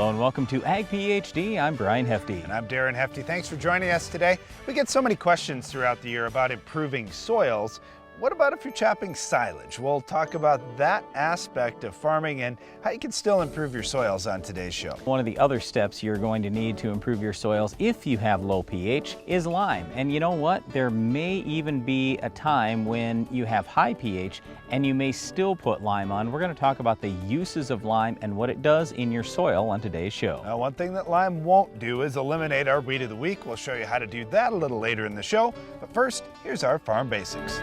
Hello and welcome to Ag PhD. I'm Brian Hefty. And I'm Darren Hefty. Thanks for joining us today. We get so many questions throughout the year about improving soils. What about if you're chopping silage? We'll talk about that aspect of farming and how you can still improve your soils on today's show. One of the other steps you're going to need to improve your soils if you have low pH is lime. And you know what? There may even be a time when you have high pH and you may still put lime on. We're going to talk about the uses of lime and what it does in your soil on today's show. Now, one thing that lime won't do is eliminate our weed of the week. We'll show you how to do that a little later in the show. But first, here's our farm basics.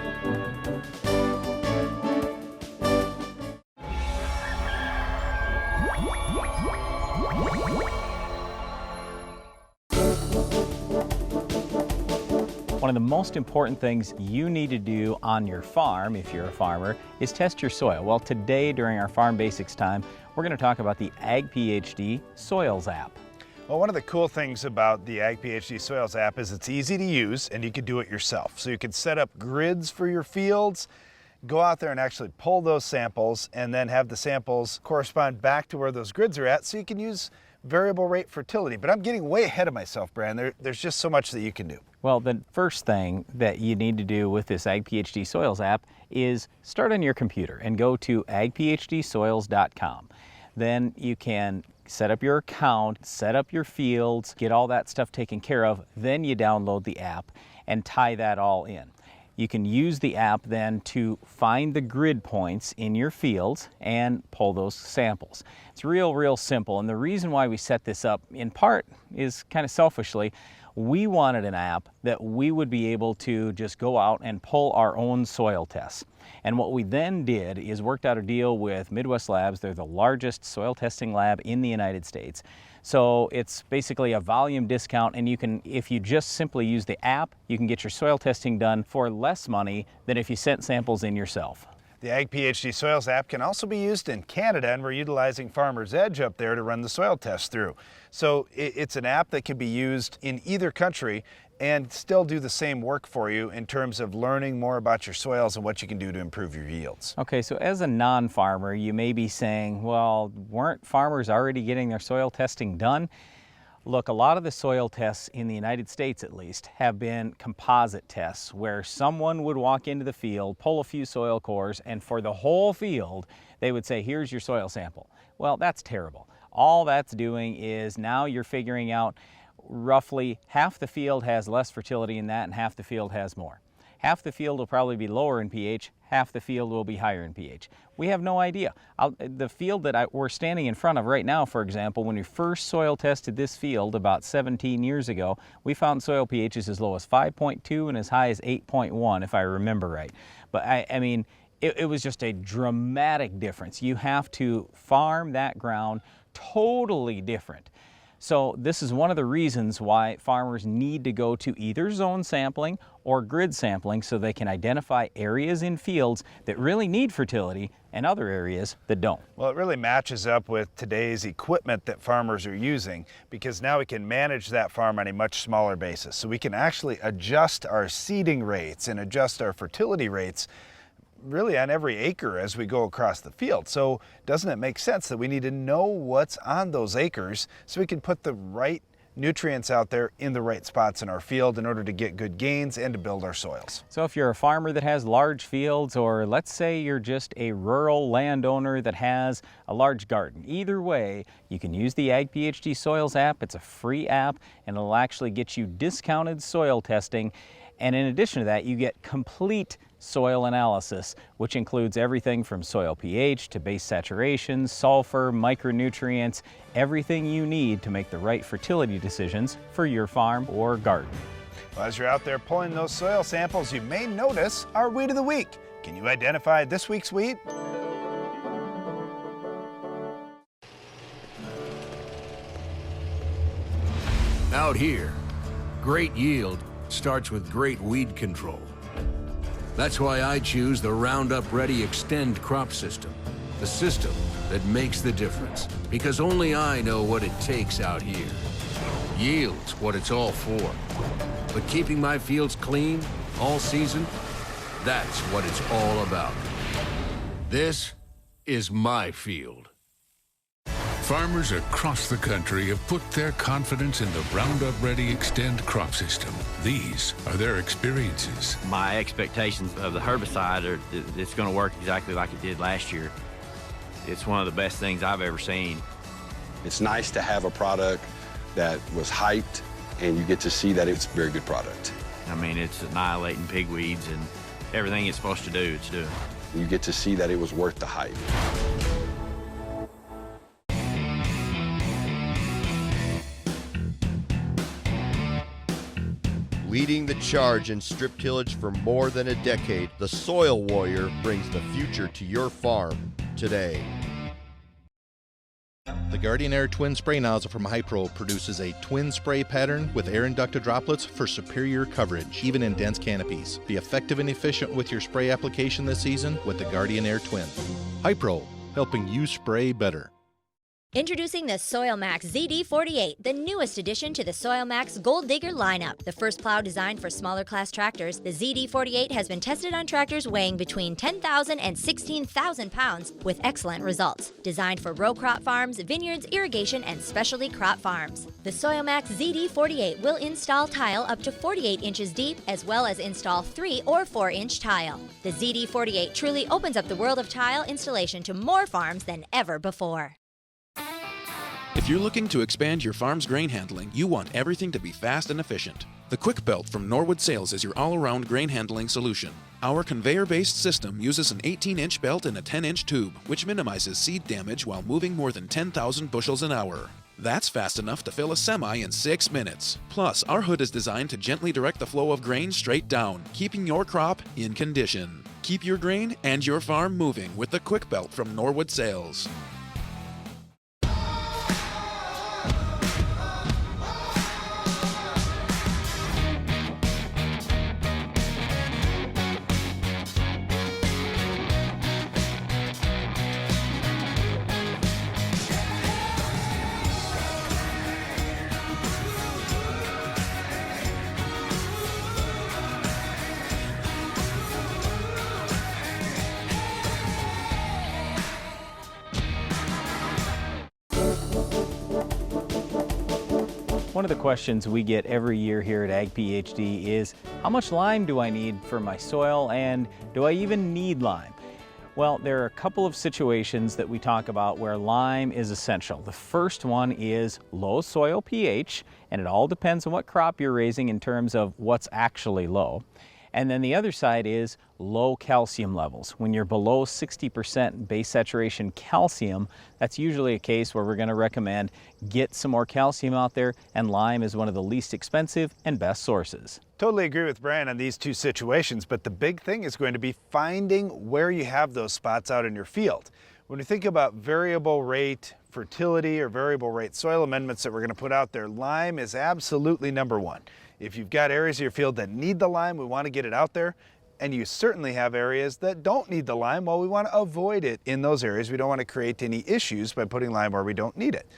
One of the most important things you need to do on your farm, if you're a farmer, is test your soil. Well, today during our Farm Basics time, we're going to talk about the Ag PhD Soils app. Well, one of the cool things about the Ag PhD Soils app is it's easy to use and you can do it yourself. So you can set up grids for your fields, go out there and actually pull those samples and then have the samples correspond back to where those grids are at so you can use variable rate fertility. But I'm getting way ahead of myself, Brian. There's just so much that you can do. Well, the first thing that you need to do with this Ag PhD Soils app is start on your computer and go to agphdsoils.com. Then you can set up your account, set up your fields, get all that stuff taken care of. Then you download the app and tie that all in. You can use the app then to find the grid points in your fields and pull those samples. It's real simple, and the reason why we set this up in part is kind of selfishly. We wanted an app that we would be able to just go out and pull our own soil tests. And what we then did is worked out a deal with Midwest Labs. They're the largest soil testing lab in the United States. So it's basically a volume discount, and you can, if you just simply use the app, you can get your soil testing done for less money than if you sent samples in yourself. The Ag PhD Soils app can also be used in Canada, and we're utilizing Farmer's Edge up there to run the soil tests through. So it's an app that can be used in either country and still do the same work for you in terms of learning more about your soils and what you can do to improve your yields. Okay, so as a non-farmer, you may be saying, well, weren't farmers already getting their soil testing done? Look, a lot of the soil tests in the United States, at least, have been composite tests where someone would walk into the field, pull a few soil cores, and for the whole field, they would say, here's your soil sample. Well, that's terrible. All that's doing is now you're figuring out roughly half the field has less fertility in that and half the field has more. Half the field will probably be lower in pH, half the field will be higher in pH. We have no idea. The field that we're standing in front of right now, for example, when we first soil tested this field about 17 years ago, we found soil pHs as low as 5.2 and as high as 8.1, if I remember right. But I mean, it was just a dramatic difference. You have to farm that ground totally different. So this is one of the reasons why farmers need to go to either zone sampling or grid sampling so they can identify areas in fields that really need fertility and other areas that don't. Well, it really matches up with today's equipment that farmers are using, because now we can manage that farm on a much smaller basis. So we can actually adjust our seeding rates and adjust our fertility rates really on every acre as we go across the field. So doesn't it make sense that we need to know what's on those acres so we can put the right nutrients out there in the right spots in our field in order to get good gains and to build our soils? So if you're a farmer that has large fields, or let's say you're just a rural landowner that has a large garden, either way, you can use the Ag PhD Soils app. It's a free app and it'll actually get you discounted soil testing. And in addition to that, you get complete soil analysis, which includes everything from soil pH to base saturation, sulfur, micronutrients, everything you need to make the right fertility decisions for your farm or garden. Well, as you're out there pulling those soil samples, you may notice our weed of the week. Can you identify this week's weed? Out here, great yield starts with great weed control. That's why I choose the Roundup Ready Extend crop system, the system that makes the difference, because only I know what it takes out here. Yield's what it's all for. But keeping my fields clean all season, that's what it's all about. This is my field. Farmers across the country have put their confidence in the Roundup Ready Extend crop system. These are their experiences. My expectations of the herbicide are it's going to work exactly like it did last year. It's one of the best things I've ever seen. It's nice to have a product that was hyped and you get to see that it's a very good product. I mean, it's annihilating pigweeds and everything it's supposed to do, it's doing. You get to see that it was worth the hype. Leading the charge in strip tillage for more than a decade, the Soil Warrior brings the future to your farm today. The Guardian Air Twin Spray Nozzle from Hypro produces a twin spray pattern with air-inducted droplets for superior coverage, even in dense canopies. Be effective and efficient with your spray application this season with the Guardian Air Twin. Hypro, helping you spray better. Introducing the SoilMax ZD48, the newest addition to the SoilMax Gold Digger lineup. The first plow designed for smaller class tractors, the ZD48 has been tested on tractors weighing between 10,000 and 16,000 pounds with excellent results. Designed for row crop farms, vineyards, irrigation, and specialty crop farms. The SoilMax ZD48 will install tile up to 48 inches deep, as well as install 3 or 4-inch tile. The ZD48 truly opens up the world of tile installation to more farms than ever before. If you're looking to expand your farm's grain handling, you want everything to be fast and efficient. The Quick Belt from Norwood Sales is your all-around grain handling solution. Our conveyor-based system uses an 18-inch belt and a 10-inch tube, which minimizes seed damage while moving more than 10,000 bushels an hour. That's fast enough to fill a semi in 6 minutes. Plus, our hood is designed to gently direct the flow of grain straight down, keeping your crop in condition. Keep your grain and your farm moving with the Quick Belt from Norwood Sales. One of the questions we get every year here at Ag PhD is, how much lime do I need for my soil, and do I even need lime? Well, there are a couple of situations that we talk about where lime is essential. The first one is low soil pH, and it all depends on what crop you're raising in terms of what's actually low. And then the other side is low calcium levels. When you're below 60% base saturation calcium, that's usually a case where we're going to recommend get some more calcium out there, and lime is one of the least expensive and best sources. Totally agree with Brian on these two situations, but the big thing is going to be finding where you have those spots out in your field. When we think about variable rate fertility or variable rate soil amendments that we're going to put out there, lime is absolutely number one. If you've got areas of your field that need the lime, we want to get it out there. And you certainly have areas that don't need the lime. Well, we want to avoid it in those areas. We don't want to create any issues by putting lime where we don't need it.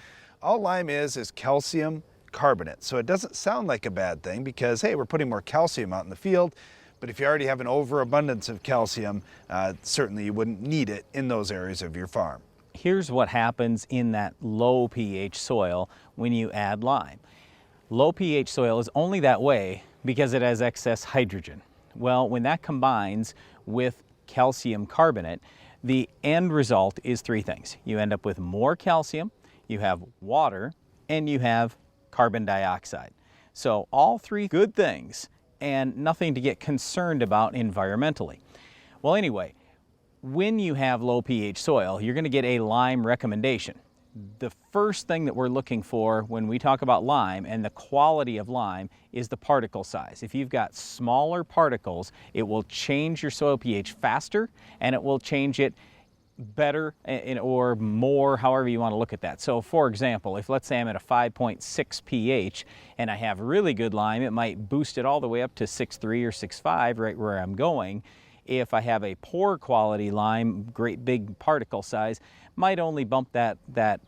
All lime is calcium carbonate. So it doesn't sound like a bad thing because, hey, we're putting more calcium out in the field. But if you already have an overabundance of calcium, certainly you wouldn't need it in those areas of your farm. Here's what happens in that low pH soil when you add lime. Low pH soil is only that way because it has excess hydrogen. Well, when that combines with calcium carbonate, the end result is three things. You end up with more calcium, you have water, and you have carbon dioxide. So all three good things and nothing to get concerned about environmentally. Well, anyway, when you have low pH soil, you're going to get a lime recommendation. The first thing that we're looking for when we talk about lime and the quality of lime is the particle size. If you've got smaller particles, it will change your soil pH faster, and it will change it better or more, however you want to look at that. So for example, if let's say I'm at a 5.6 pH and I have really good lime, it might boost it all the way up to 6.3 or 6.5 right where I'm going. If I have a poor quality lime, great big particle size, might only bump that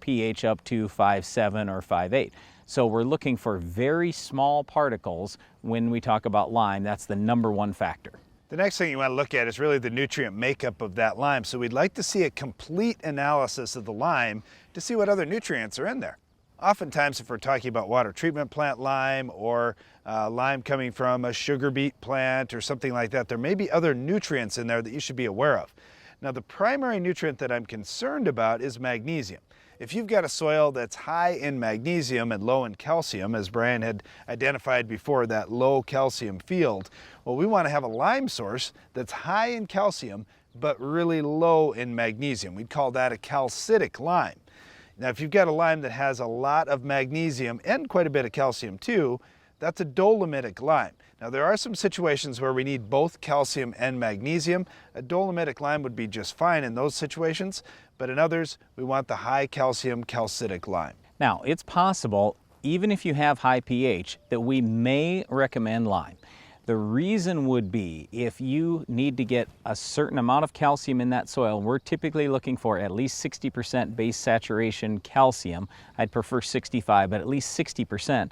pH up to 5.7 or 5.8. So we're looking for very small particles when we talk about lime. That's the number one factor. The next thing you want to look at is really the nutrient makeup of that lime. So we'd like to see a complete analysis of the lime to see what other nutrients are in there. Oftentimes, if we're talking about water treatment plant lime or lime coming from a sugar beet plant or something like that, there may be other nutrients in there that you should be aware of. Now, the primary nutrient that I'm concerned about is magnesium. If you've got a soil that's high in magnesium and low in calcium, as Brian had identified before, that low calcium field, well, we want to have a lime source that's high in calcium but really low in magnesium. We'd call that a calcitic lime. Now, if you've got a lime that has a lot of magnesium and quite a bit of calcium too, that's a dolomitic lime. Now, there are some situations where we need both calcium and magnesium. A dolomitic lime would be just fine in those situations, but in others, we want the high calcium calcitic lime. Now, it's possible, even if you have high pH, that we may recommend lime. The reason would be if you need to get a certain amount of calcium in that soil, we're typically looking for at least 60% base saturation calcium. I'd prefer 65, but at least 60%.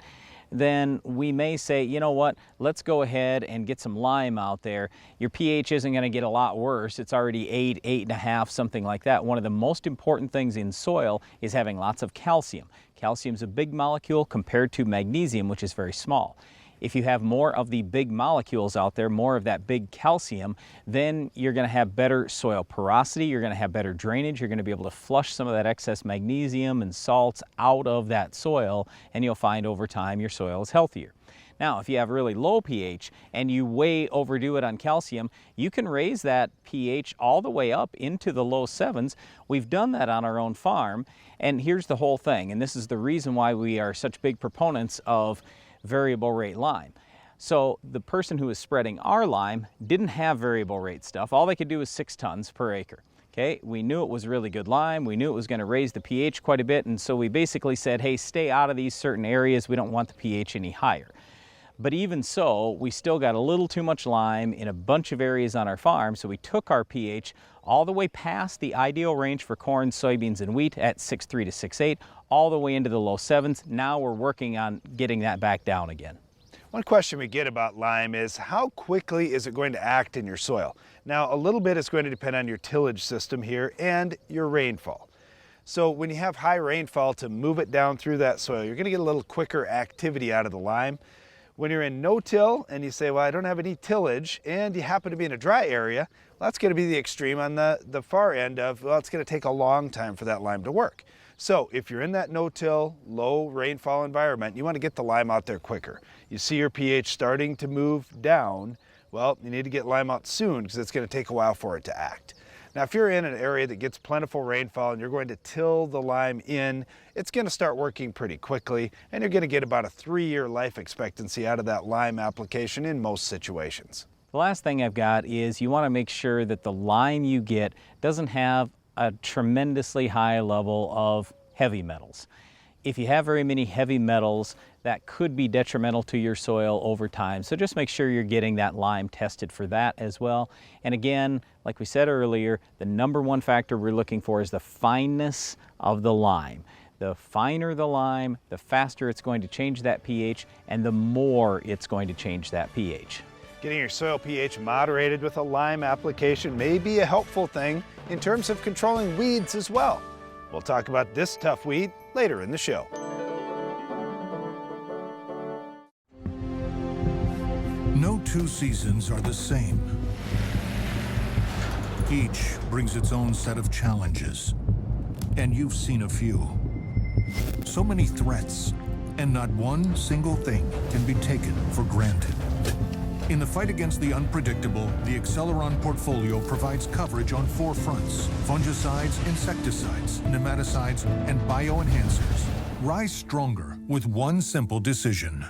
Then we may say, you know what, let's go ahead and get some lime out there. Your pH isn't going to get a lot worse. It's already 8, 8.5, something like that. One of the most important things in soil is having lots of calcium. Calcium is a big molecule compared to magnesium, which is very small. If you have more of the big molecules out there, more of that big calcium, then you're going to have better soil porosity, you're going to have better drainage, you're going to be able to flush some of that excess magnesium and salts out of that soil, and you'll find over time your soil is healthier. Now, if you have really low pH and you way overdo it on calcium, you can raise that pH all the way up into the low 7s. We've done that on our own farm, and here's the whole thing, and this is the reason why we are such big proponents of variable rate lime. So the person who was spreading our lime didn't have variable rate stuff. All they could do was 6 tons per acre. Okay, we knew it was really good lime. We knew it was going to raise the pH quite a bit, and so we basically said, hey, stay out of these certain areas. We don't want the pH any higher. But even so, we still got a little too much lime in a bunch of areas on our farm, so we took our pH all the way past the ideal range for corn, soybeans, and wheat at 6.3 to 6.8, all the way into the low 7s. Now we're working on getting that back down again. One question we get about lime is how quickly is it going to act in your soil? Now, a little bit is going to depend on your tillage system here and your rainfall. So when you have high rainfall to move it down through that soil, you're going to get a little quicker activity out of the lime. When you're in no-till and you say, well, I don't have any tillage, and you happen to be in a dry area, well, that's going to be the extreme on the far end of, well, it's going to take a long time for that lime to work. So if you're in that no-till, low rainfall environment, you want to get the lime out there quicker. You see your pH starting to move down, well, you need to get lime out soon because it's going to take a while for it to act. Now, if you're in an area that gets plentiful rainfall and you're going to till the lime in, it's going to start working pretty quickly, and you're going to get about a 3-year life expectancy out of that lime application in most situations. The last thing I've got is you want to make sure that the lime you get doesn't have a tremendously high level of heavy metals. If you have very many heavy metals, that could be detrimental to your soil over time. So just make sure you're getting that lime tested for that as well. And again, like we said earlier, the #1 factor we're looking for is the fineness of the lime. The finer the lime, the faster it's going to change that pH, and the more it's going to change that pH. Getting your soil pH moderated with a lime application may be a helpful thing in terms of controlling weeds as well. We'll talk about this tough weed later in the show. No 2 seasons are the same. Each brings its own set of challenges, and you've seen a few. So many threats, and not one single thing can be taken for granted. In the fight against the unpredictable, the Acceleron portfolio provides coverage on 4 fronts: fungicides, insecticides, nematicides, and bioenhancers. Rise stronger with one simple decision.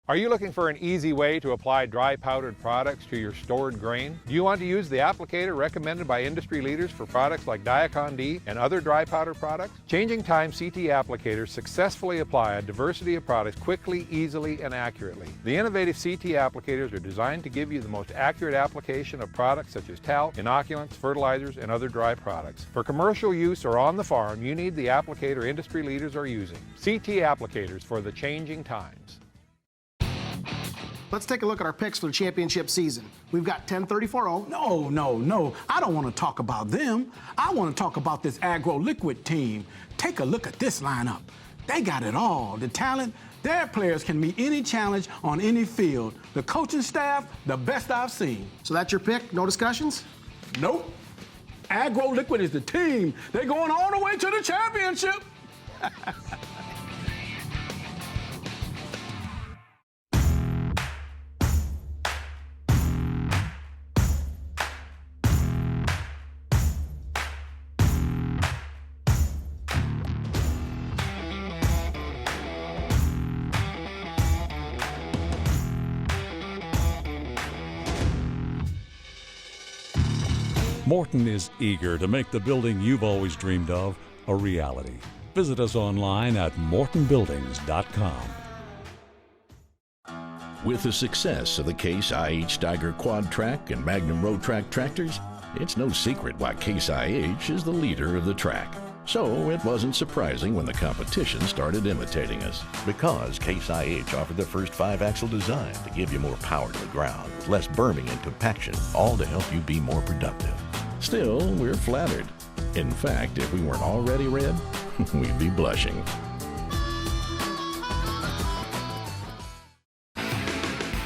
Are you looking for an easy way to apply dry powdered products to your stored grain? Do you want to use the applicator recommended by industry leaders for products like Diacon D and other dry powder products? Changing Time CT applicators successfully apply a diversity of products quickly, easily, and accurately. The innovative CT applicators are designed to give you the most accurate application of products such as talc, inoculants, fertilizers, and other dry products. For commercial use or on the farm, you need the applicator industry leaders are using. CT applicators for the changing times. Let's take a look at our picks for the championship season. We've got 10-34-0. No. I don't want to talk about them. I want to talk about this agro-liquid team. Take a look at this lineup. They got it all. The talent, their players can meet any challenge on any field. The coaching staff, the best I've seen. So that's your pick? No discussions? Nope. Agro-liquid is the team. They're going all the way to the championship. Morton is eager to make the building you've always dreamed of a reality. Visit us online at mortonbuildings.com. With the success of the Case IH Steiger Quad Track and Magnum Road Track tractors, it's no secret why Case IH is the leader of the track. So it wasn't surprising when the competition started imitating us, because Case IH offered the first 5-axle design to give you more power to the ground, with less berming and compaction, all to help you be more productive. Still, we're flattered. In fact, if we weren't already red, we'd be blushing.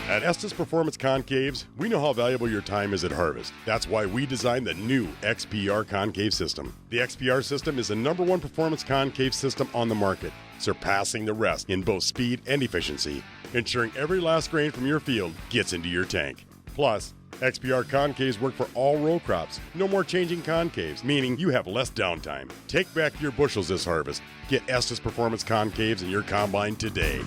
At Estes Performance Concaves, we know how valuable your time is at harvest. That's why we designed the new XPR concave system. The XPR system is the #1 performance concave system on the market, surpassing the rest in both speed and efficiency, ensuring every last grain from your field gets into your tank. Plus, XPR concaves work for all row crops. No more changing concaves, meaning you have less downtime. Take back your bushels this harvest. Get Estes Performance Concaves in your combine today.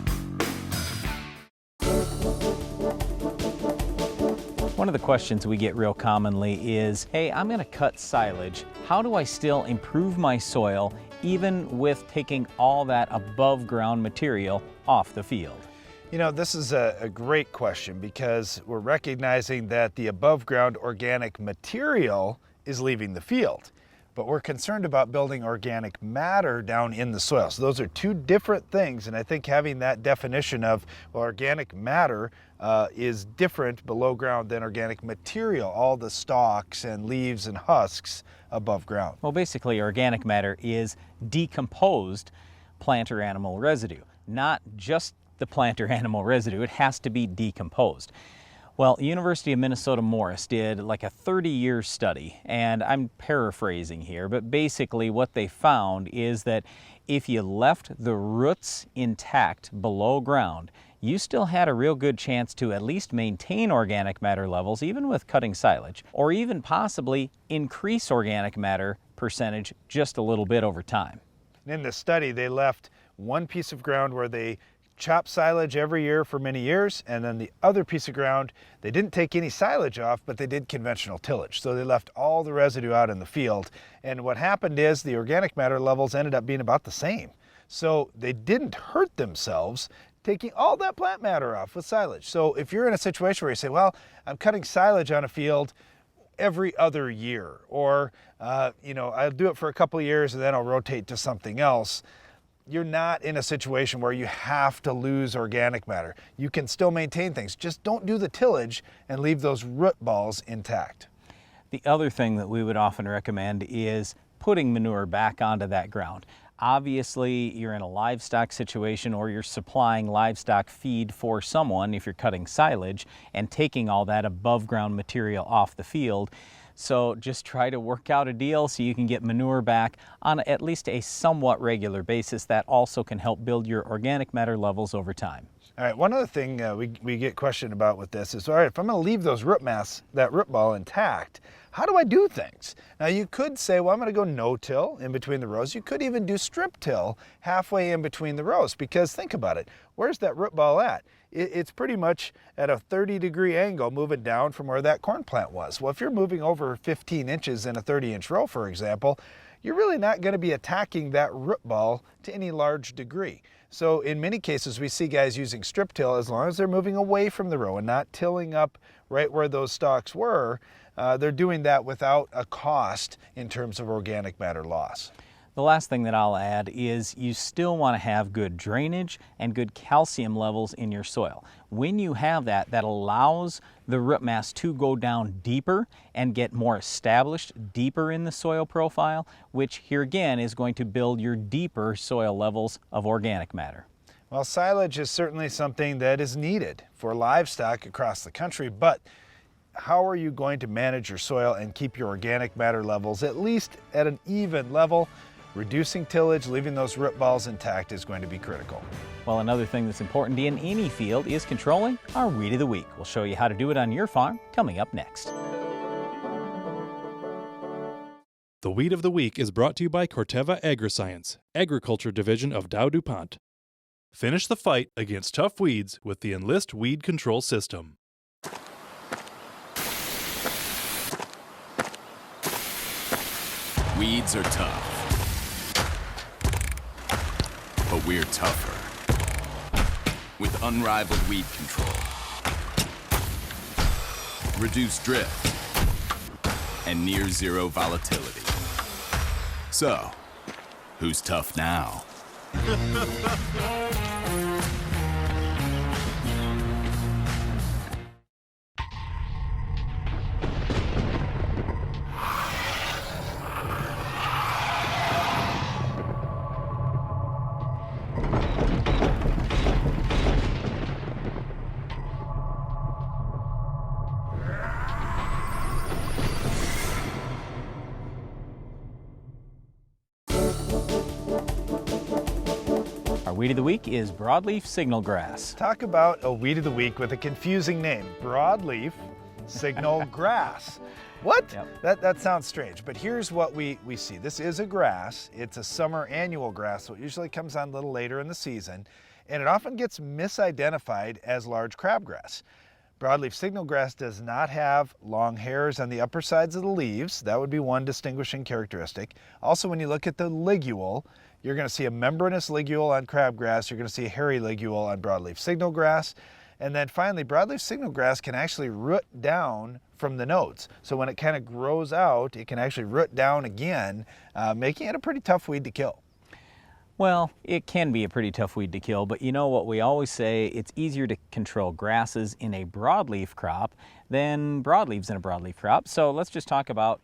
One of the questions we get real commonly is, hey, I'm going to cut silage. How do I still improve my soil even with taking all that above ground material off the field? You know, this is a great question, because we're recognizing that the above ground organic material is leaving the field, but we're concerned about building organic matter down in the soil. So those are two different things, and I think having that definition of organic matter is different below ground than organic material, all the stalks and leaves and husks above ground. Well, basically organic matter is decomposed plant or animal residue, not just the plant or animal residue. It has to be decomposed. Well, University of Minnesota Morris did like a 30-year study, and I'm paraphrasing here, but basically what they found is that if you left the roots intact below ground, you still had a real good chance to at least maintain organic matter levels even with cutting silage, or even possibly increase organic matter percentage just a little bit over time. In the study, they left one piece of ground where they chopped silage every year for many years, and then the other piece of ground, they didn't take any silage off, but they did conventional tillage. So they left all the residue out in the field, and what happened is the organic matter levels ended up being about the same. So they didn't hurt themselves taking all that plant matter off with silage. So if you're in a situation where you say, well, I'm cutting silage on a field every other year, or you know, I'll do it for a couple of years and then I'll rotate to something else, you're not in a situation where you have to lose organic matter. You can still maintain things. Just don't do the tillage and leave those root balls intact. The other thing that we would often recommend is putting manure back onto that ground. Obviously, you're in a livestock situation, or you're supplying livestock feed for someone if you're cutting silage and taking all that above ground material off the field. So just try to work out a deal so you can get manure back on at least a somewhat regular basis. That also can help build your organic matter levels over time. All right, one other thing we get questioned about with this is, all right, if I'm going to leave those root mass, that root ball intact, how do I do things? Now you could say, well, I'm going to go no-till in between the rows. You could even do strip-till halfway in between the rows, because think about it. Where's that root ball at? It's pretty much at a 30-degree angle moving down from where that corn plant was. Well, if you're moving over 15 inches in a 30-inch row, for example, you're really not going to be attacking that root ball to any large degree. So in many cases, we see guys using strip till as long as they're moving away from the row and not tilling up right where those stalks were. They're doing that without a cost in terms of organic matter loss. The last thing that I'll add is you still want to have good drainage and good calcium levels in your soil. When you have that, that allows the root mass to go down deeper and get more established deeper in the soil profile, which here again is going to build your deeper soil levels of organic matter. Well, silage is certainly something that is needed for livestock across the country, but how are you going to manage your soil and keep your organic matter levels at least at an even level? Reducing tillage, leaving those root balls intact is going to be critical. Well, another thing that's important in any field is controlling our weed of the week. We'll show you how to do it on your farm coming up next. The Weed of the Week is brought to you by Corteva Agriscience, Agriculture Division of Dow DuPont. Finish the fight against tough weeds with the Enlist Weed Control System. Weeds are tough, but we're tougher. With unrivaled weed control, reduced drift, and near zero volatility. So, who's tough now? Our weed of the week is broadleaf signalgrass. Talk about a weed of the week with a confusing name, broadleaf signalgrass. What? Yep. That sounds strange, but here's what we see. This is a grass. It's a summer annual grass, so it usually comes on a little later in the season, and it often gets misidentified as large crabgrass. Broadleaf signalgrass does not have long hairs on the upper sides of the leaves. That would be one distinguishing characteristic. Also, when you look at the ligule, you're going to see a membranous ligule on crabgrass. You're going to see a hairy ligule on broadleaf signalgrass. And then finally, broadleaf signalgrass can actually root down from the nodes. So when it kind of grows out, it can actually root down again, making it a pretty tough weed to kill. Well, it can be a pretty tough weed to kill, but you know what we always say, it's easier to control grasses in a broadleaf crop than broadleaves in a broadleaf crop. So let's just talk about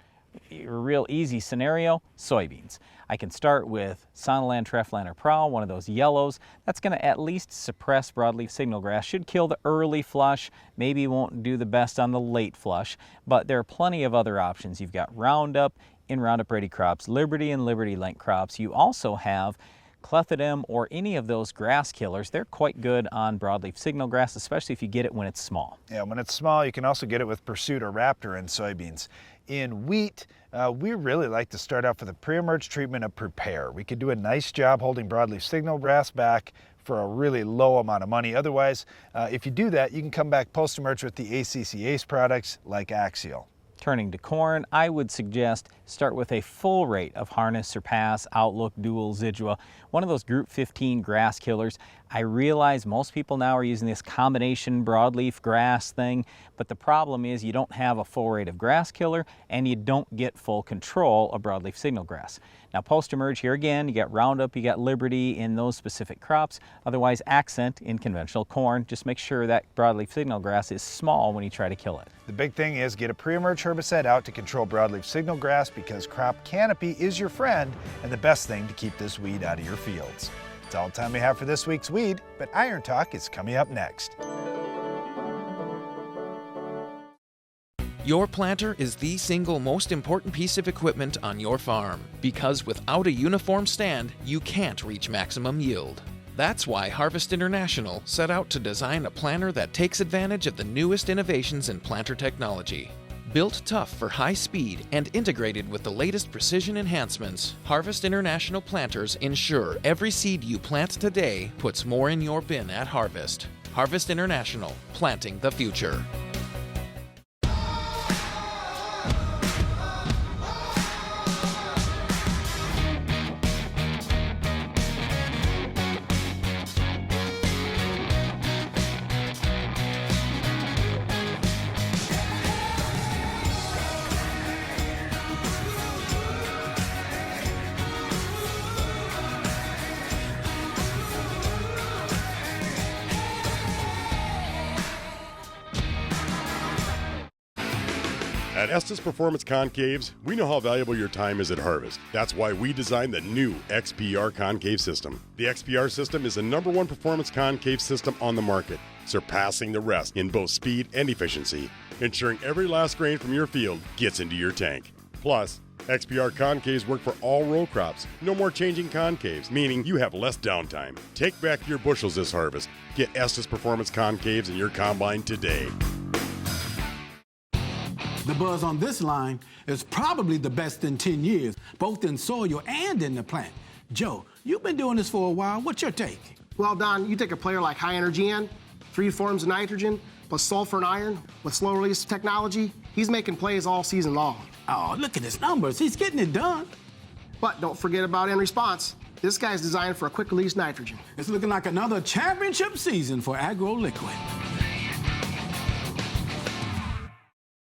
a real easy scenario, soybeans. I can start with Sonaland, Treflan, or Prowl, one of those yellows. That's going to at least suppress broadleaf signalgrass, should kill the early flush, maybe won't do the best on the late flush, but there are plenty of other options. You've got Roundup in Roundup Ready crops, Liberty and Liberty Link crops. You also have Clethodim or any of those grass killers. They're quite good on broadleaf signalgrass, especially if you get it when it's small. Yeah, when it's small, you can also get it with Pursuit or Raptor in soybeans. In wheat, we really like to start off with a pre-emerge treatment of Prepare. We could do a nice job holding broadleaf signalgrass back for a really low amount of money. Otherwise, if you do that, you can come back post-emerge with the ACC ACE products like Axial. Turning to corn, I would suggest start with a full rate of Harness, Surpass, Outlook, Dual, Zidua, one of those Group 15 grass killers. I realize most people now are using this combination broadleaf grass thing, but the problem is you don't have a full rate of grass killer and you don't get full control of broadleaf signalgrass. Now post-emerge here again, you got Roundup, you got Liberty in those specific crops, otherwise Accent in conventional corn. Just make sure that broadleaf signalgrass is small when you try to kill it. The big thing is get a pre-emerge herbicide out to control broadleaf signalgrass because crop canopy is your friend and the best thing to keep this weed out of your fields. That's all the time we have for this week's weed, but Iron Talk is coming up next. Your planter is the single most important piece of equipment on your farm, because without a uniform stand, you can't reach maximum yield. That's why Harvest International set out to design a planter that takes advantage of the newest innovations in planter technology. Built tough for high speed and integrated with the latest precision enhancements, Harvest International planters ensure every seed you plant today puts more in your bin at harvest. Harvest International, planting the future. At Estes Performance Concaves, we know how valuable your time is at harvest. That's why we designed the new XPR concave system. The XPR system is the #1 performance concave system on the market, surpassing the rest in both speed and efficiency, ensuring every last grain from your field gets into your tank. Plus, XPR concaves work for all row crops. No more changing concaves, meaning you have less downtime. Take back your bushels this harvest. Get Estes Performance Concaves in your combine today. The buzz on this line is probably the best in 10 years, both in soil and in the plant. Joe, you've been doing this for a while. What's your take? Well, Don, you take a player like High Energy N, 3 forms of nitrogen, plus sulfur and iron with slow release technology. He's making plays all season long. Oh, look at his numbers. He's getting it done. But don't forget about end response. This guy's designed for a quick release nitrogen. It's looking like another championship season for Agro Liquid.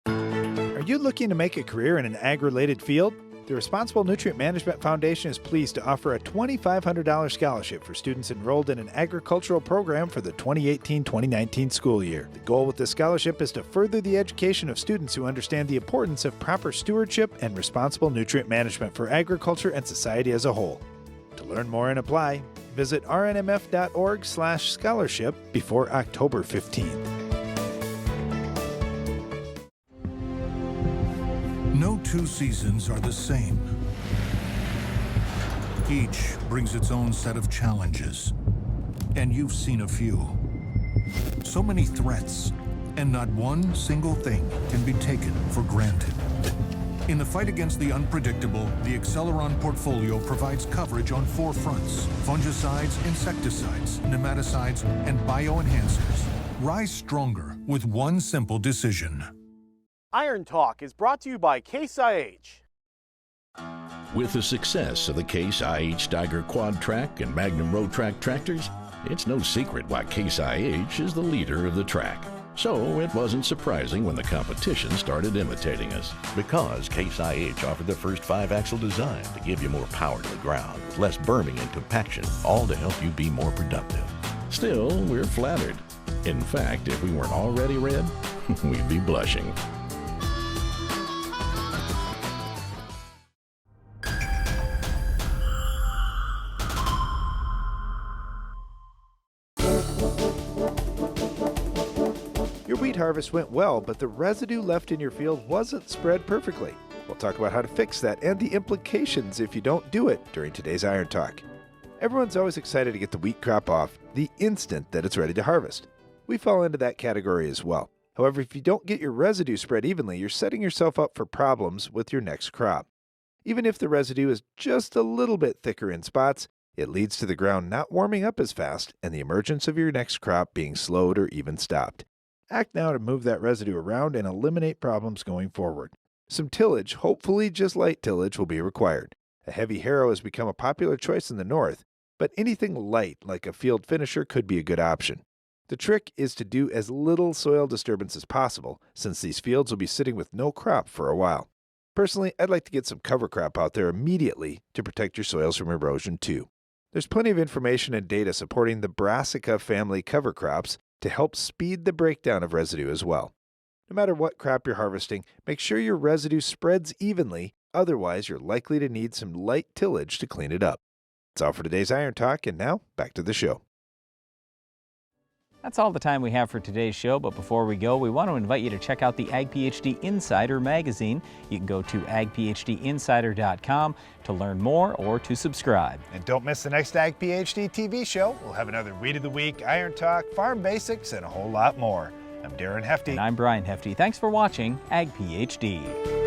Are you looking to make a career in an ag-related field? The Responsible Nutrient Management Foundation is pleased to offer a $2,500 scholarship for students enrolled in an agricultural program for the 2018-2019 school year. The goal with this scholarship is to further the education of students who understand the importance of proper stewardship and responsible nutrient management for agriculture and society as a whole. To learn more and apply, visit rnmf.org/scholarship before October 15th. No 2 seasons are the same. Each brings its own set of challenges, and you've seen a few. So many threats, and not one single thing can be taken for granted. In the fight against the unpredictable, the Acceleron portfolio provides coverage on 4 fronts: fungicides, insecticides, nematicides, and bioenhancers. Rise stronger with one simple decision. Iron Talk is brought to you by Case IH. With the success of the Case IH Steiger Quad Track and Magnum Row Track tractors, it's no secret why Case IH is the leader of the track. So it wasn't surprising when the competition started imitating us, because Case IH offered the first 5-axle design to give you more power to the ground, with less berming and compaction, all to help you be more productive. Still, we're flattered. In fact, if we weren't already red, we'd be blushing. Your wheat harvest went well, but the residue left in your field wasn't spread perfectly. We'll talk about how to fix that and the implications if you don't do it during today's Iron Talk. Everyone's always excited to get the wheat crop off the instant that it's ready to harvest. We fall into that category as well. However, if you don't get your residue spread evenly, you're setting yourself up for problems with your next crop. Even if the residue is just a little bit thicker in spots, it leads to the ground not warming up as fast and the emergence of your next crop being slowed or even stopped. Act now to move that residue around and eliminate problems going forward. Some tillage, hopefully just light tillage, will be required. A heavy harrow has become a popular choice in the north, but anything light like a field finisher could be a good option. The trick is to do as little soil disturbance as possible, since these fields will be sitting with no crop for a while. Personally, I'd like to get some cover crop out there immediately to protect your soils from erosion too. There's plenty of information and data supporting the Brassica family cover crops to help speed the breakdown of residue as well. No matter what crop you're harvesting, make sure your residue spreads evenly, otherwise you're likely to need some light tillage to clean it up. That's all for today's Iron Talk, and now back to the show. That's all the time we have for today's show, but before we go, we want to invite you to check out the Ag PhD Insider magazine. You can go to agphdinsider.com to learn more or to subscribe. And don't miss the next Ag PhD TV show. We'll have another Weed of the Week, Iron Talk, Farm Basics, and a whole lot more. I'm Darren Hefty. And I'm Brian Hefty. Thanks for watching Ag PhD.